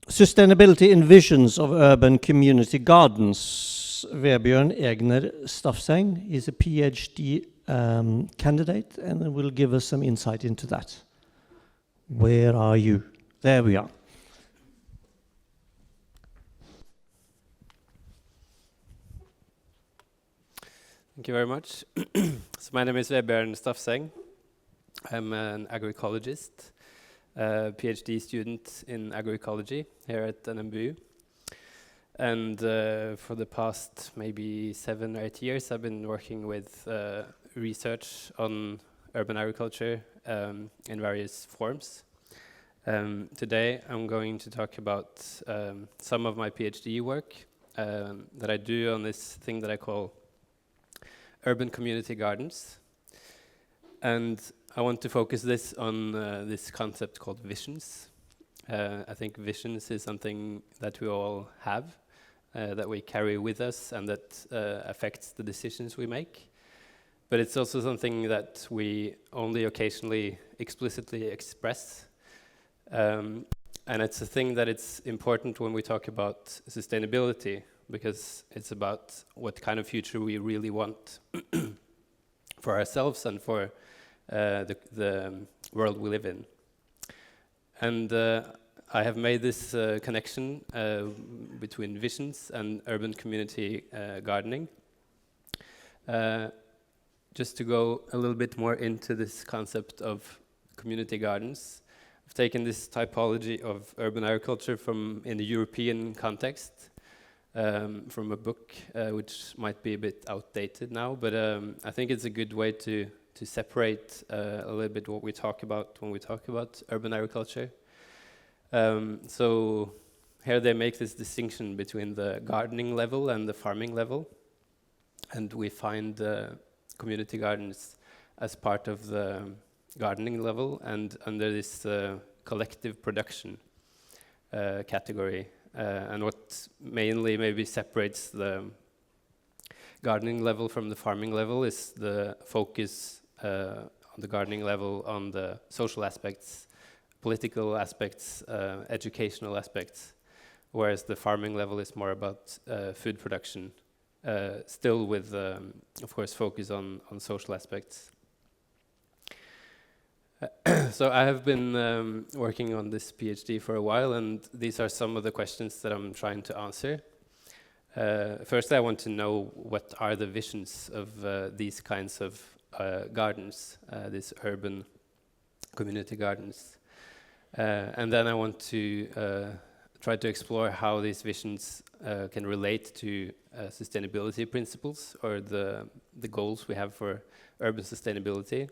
Sustainability and Visions of Urban Community Gardens. Vebjørn Egner Stafseng is a PhD candidate and will give us some insight into that. Where are you? There we are. Thank you very much. So my name is Vebjørn Stafseng. I'm an agroecologist, PhD student in agroecology here at NMBU. And for the past maybe 7 or 8 years, I've been working with research on urban agriculture in various forms. Today, I'm going to talk about some of my PhD work that I do on this thing that I call urban community gardens. And I want to focus this on this concept called visions. I think visions is something that we all have, that we carry with us and that affects the decisions we make. But it's also something that we only occasionally explicitly express. And it's a thing that it's important when we talk about sustainability, because it's about what kind of future we really want for ourselves and for the world we live in. And I have made this connection between visions and urban community gardening. Just to go a little bit more into this concept of community gardens, I've taken this typology of urban agriculture from in the European context, from a book which might be a bit outdated now, but I think it's a good way to separate a little bit what we talk about when we talk about urban agriculture. So here they make this distinction between the gardening level and the farming level, and we find community gardens as part of the gardening level and under this collective production category. And what mainly maybe separates the gardening level from the farming level is the focus on the gardening level on the social aspects, political aspects, educational aspects, whereas the farming level is more about food production, still with, of course, focus on social aspects. So I have been working on this PhD for a while, and these are some of the questions that I'm trying to answer. First, I want to know what are the visions of these kinds of gardens, these urban community gardens. And then I want to try to explore how these visions can relate to sustainability principles or the goals we have for urban sustainability.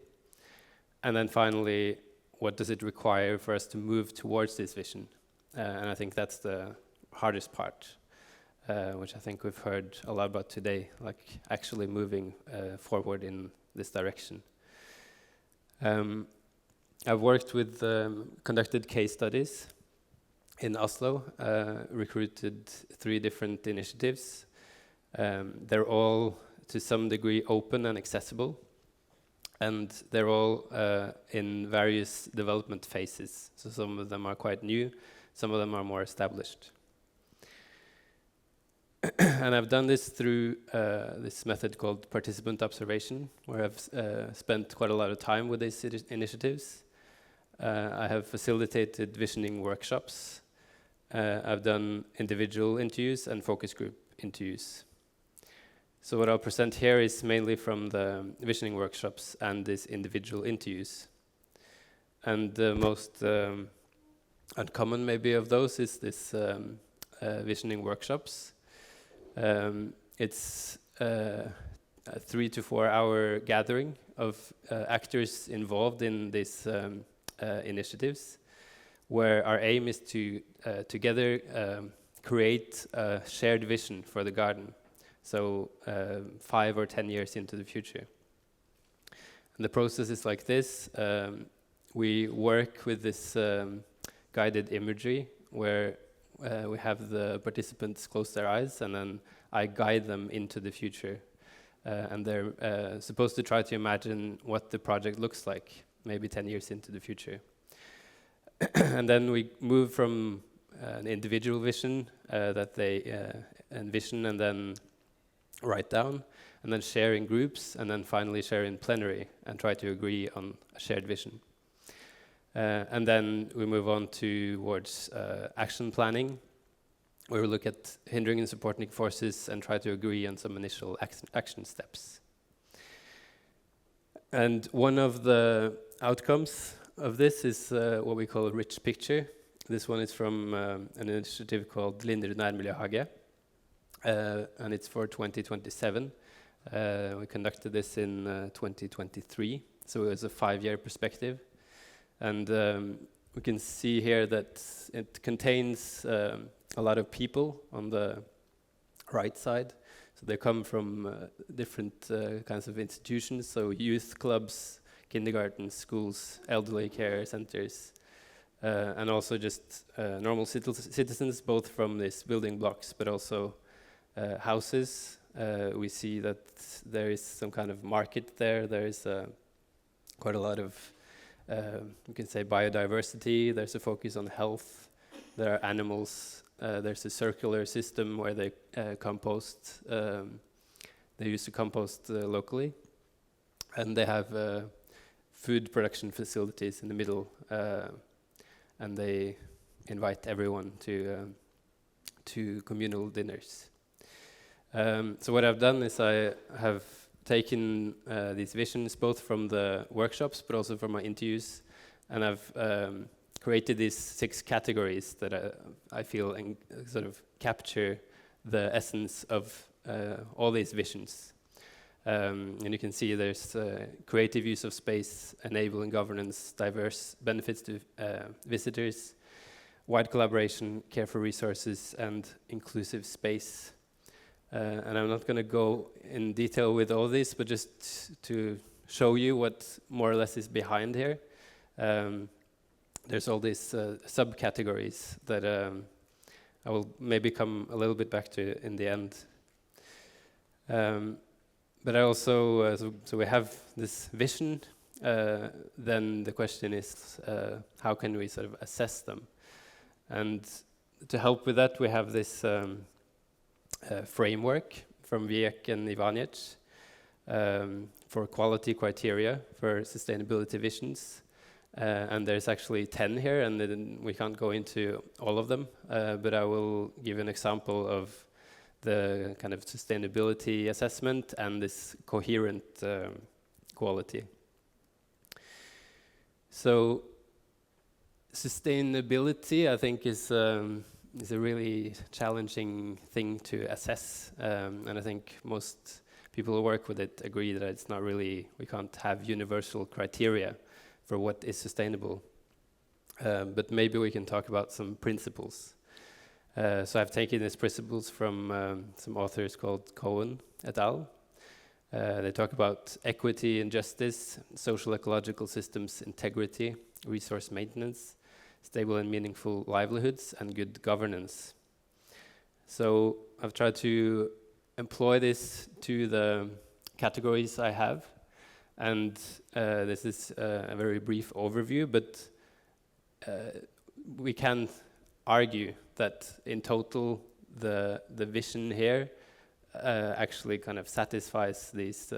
And then finally, what does it require for us to move towards this vision? And I think that's the hardest part, which I think we've heard a lot about today, like actually moving forward in this direction. I've worked with, conducted case studies in Oslo, recruited 3 different initiatives. They're all to some degree open and accessible. And they're all in various development phases. So some of them are quite new, some of them are more established. And I've done this through this method called participant observation, where I've spent quite a lot of time with these initiatives. I have facilitated visioning workshops. I've done individual interviews and focus group interviews. So what I'll present here is mainly from the visioning workshops and these individual interviews. And the most uncommon maybe of those is this visioning workshops. It's a 3 to 4 hour gathering of actors involved in these initiatives, where our aim is to together create a shared vision for the garden. So 5 or 10 years into the future. And the process is like this. We work with this guided imagery where we have the participants close their eyes and then I guide them into the future. And they're supposed to try to imagine what the project looks like, maybe 10 years into the future. And then we move from an individual vision that they envision and then write down, and then share in groups, and then finally share in plenary and try to agree on a shared vision. And then we move on towards action planning, where we look at hindering and supporting forces and try to agree on some initial action steps. And one of the outcomes of this is what we call a rich picture. This one is from an initiative called Lindre Nærmiljøhage, and it's for 2027. We conducted this in 2023, so it was a 5-year perspective. And we can see here that it contains a lot of people on the right side. So they come from different kinds of institutions, so youth clubs, kindergarten, schools, elderly care centers, and also just normal citizens, both from these building blocks, but also houses. We see that there is some kind of market there. There is quite a lot of, you can say, biodiversity. There's a focus on health. There are animals. There's a circular system where they compost. They used to compost locally. And they have food production facilities in the middle. And they invite everyone to communal dinners. So what I've done is I have taken these visions both from the workshops but also from my interviews, and I've created these 6 categories that I feel sort of capture the essence of all these visions. And you can see there's creative use of space, enabling governance, diverse benefits to visitors, wide collaboration, care for resources, and inclusive space. And I'm not going to go in detail with all this, but just to show you what more or less is behind here. There's all these subcategories that I will maybe come a little bit back to in the end. But I also, so we have this vision, then the question is, how can we sort of assess them? And to help with that, we have this framework from Vieck and Ivanec for quality criteria for sustainability visions. And there's actually 10 here, and then we can't go into all of them, but I will give an example of the kind of sustainability assessment and this coherent quality. So sustainability, I think, is a really challenging thing to assess, and I think most people who work with it agree that it's not really, we can't have universal criteria for what is sustainable, but maybe we can talk about some principles. So I've taken these principles from some authors called Cohen et al. They talk about equity and justice, social ecological systems integrity, resource maintenance, stable and meaningful livelihoods, and good governance. So I've tried to employ this to the categories I have, and this is a very brief overview, but we can argue that in total the vision here actually kind of satisfies these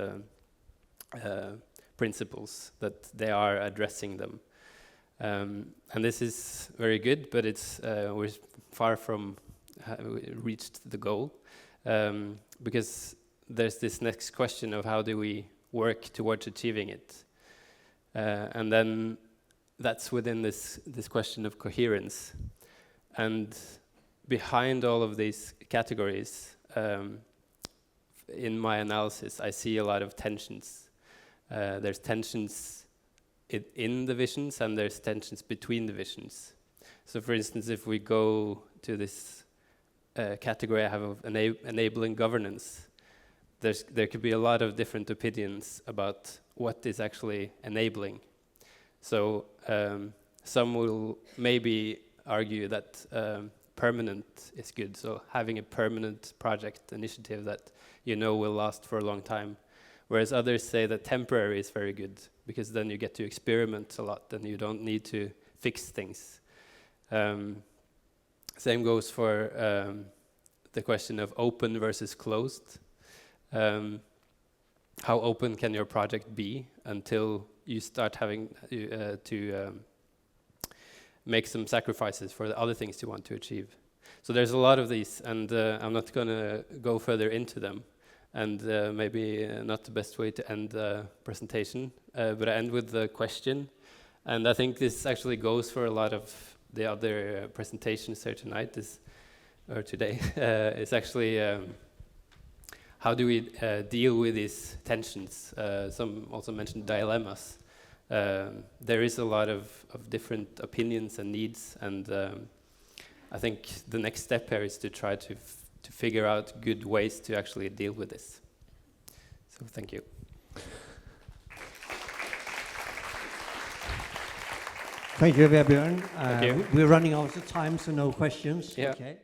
principles, that they are addressing them. And this is very good, but it's we're far from reached the goal, because there's this next question of how do we work towards achieving it, and then that's within this question of coherence. And behind all of these categories, in my analysis, I see a lot of tensions. There's tensions in the visions, and there's tensions between the visions. So for instance, if we go to this category I have of enabling governance, there could be a lot of different opinions about what is actually enabling. So some will maybe argue that permanent is good, so having a permanent project initiative that will last for a long time, whereas others say that temporary is very good, because then you get to experiment a lot and you don't need to fix things. Same goes for the question of open versus closed. How open can your project be until you start having to make some sacrifices for the other things you want to achieve? So there's a lot of these, and I'm not going to go further into them. And maybe not the best way to end the presentation, but I end with the question. And I think this actually goes for a lot of the other presentations here tonight, or today. It's actually how do we deal with these tensions? Some also mentioned dilemmas. There is a lot of different opinions and needs, and I think the next step here is to try to figure out good ways to actually deal with this. So thank you. Thank you, Vebjørn. Thank you. We're running out of time, so no questions. Yeah. Okay.